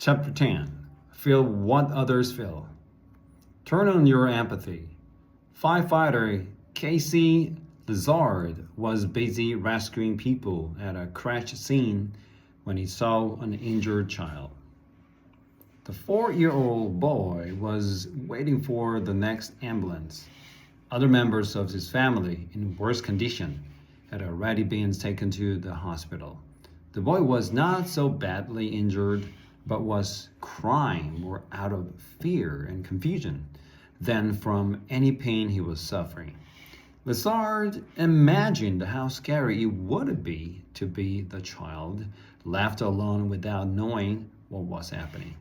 Chapter 10. Feel what others feel. Turn on your empathy. Firefighter Casey Lizard was busy rescuing people at a crash scene when he saw an injured child. The 4-year-old boy was waiting for the next ambulance. Other members of his family, in worse condition, had already been taken to the hospital. The boy was not so badly injured, but was crying more out of fear and confusion than from any pain he was suffering. Lizard imagined how scary it would be to be the child left alone without knowing what was happening.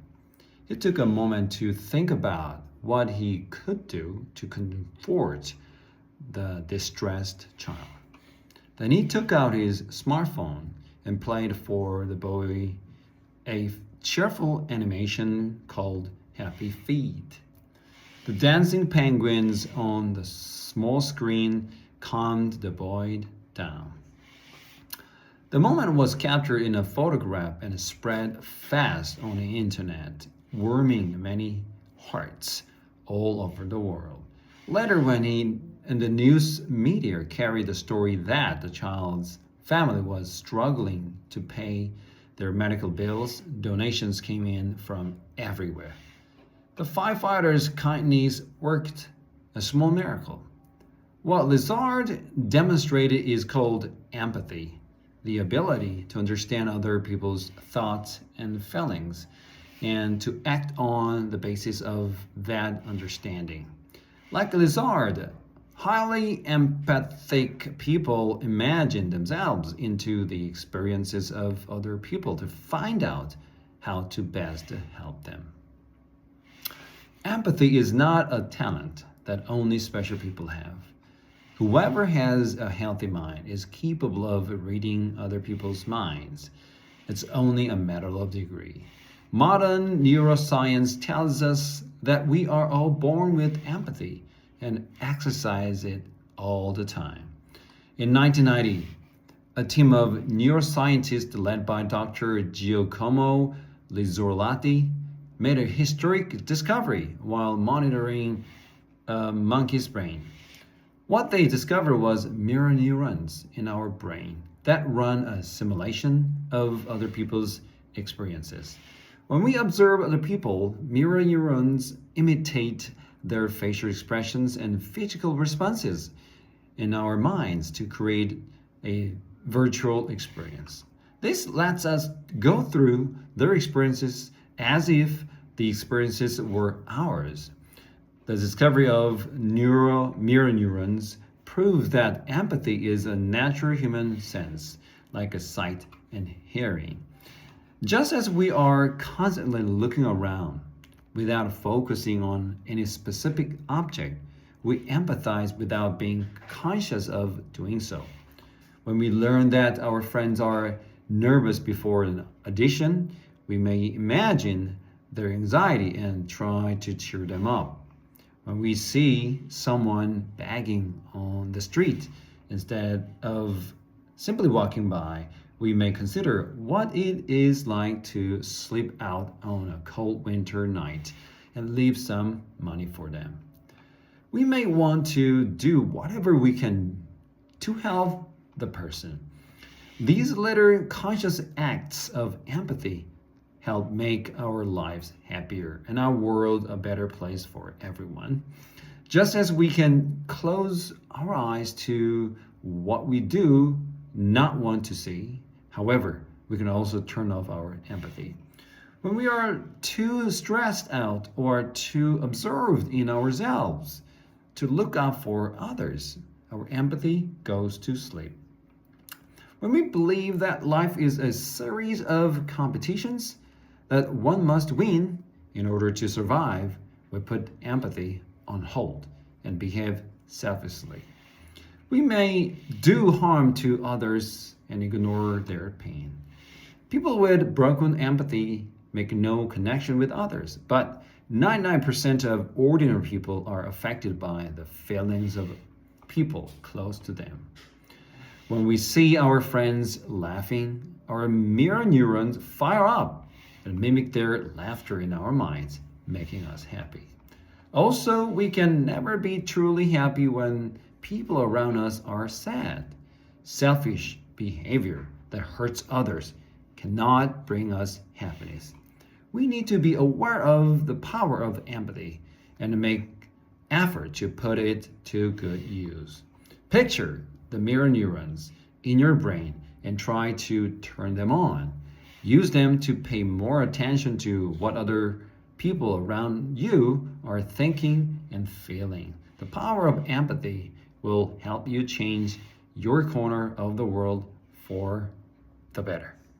He took a moment to think about what he could do to comfort the distressed child. Then he took out his smartphone and played for the boy a cheerful animation called Happy Feet. The dancing penguins on the small screen calmed the boy down. The moment was captured in a photograph and spread fast on the internet, warming many hearts all over the world. Later, when he and the news media carried the story that the child's family was struggling to pay their medical bills, donations came in from everywhere. The firefighters' kindness worked a small miracle. What Lizard demonstrated is called empathy, the ability to understand other people's thoughts and feelings, and to act on the basis of that understanding. Like Lizard, highly empathic people imagine themselves into the experiences of other people to find out how to best help them. Empathy is not a talent that only special people have. Whoever has a healthy mind is capable of reading other people's minds. It's only a matter of degree. Modern neuroscience tells us that we are all born with empathy and exercise it all the time. In 1990, a team of neuroscientists led by Dr. Giacomo Lizzorlati made a historic discovery while monitoring a monkey's brain. What they discovered was mirror neurons in our brain that run a simulation of other people's experiences. When we observe other people, mirror neurons imitate their facial expressions and physical responses in our minds to create a virtual experience. This lets us go through their experiences as if the experiences were ours. The discovery of mirror neurons proves that empathy is a natural human sense, like a sight and hearing. Just as we are constantly looking around without focusing on any specific object, we empathize without being conscious of doing so. When we learn that our friends are nervous before an audition, we may imagine their anxiety and try to cheer them up. When we see someone begging on the street, instead of simply walking by, we may consider what it is like to sleep out on a cold winter night and leave some money for them. We may want to do whatever we can to help the person. These little conscious acts of empathy help make our lives happier and our world a better place for everyone. Just as we can close our eyes to what we do not want to see, however, we can also turn off our empathy. When we are too stressed out or too absorbed in ourselves to look out for others, our empathy goes to sleep. When we believe that life is a series of competitions that one must win in order to survive, we put empathy on hold and behave selfishly. We may do harm to others and ignore their pain. People with broken empathy make no connection with others, but 99% of ordinary people are affected by the feelings of people close to them. When we see our friends laughing, our mirror neurons fire up and mimic their laughter in our minds, making us happy. Also, we can never be truly happy when people around us are sad. Selfish behavior that hurts others cannot bring us happiness. We need to be aware of the power of empathy and make effort to put it to good use. Picture the mirror neurons in your brain and try to turn them on. Use them to pay more attention to what other people around you are thinking and feeling. The power of empathy will help you change your corner of the world for the better.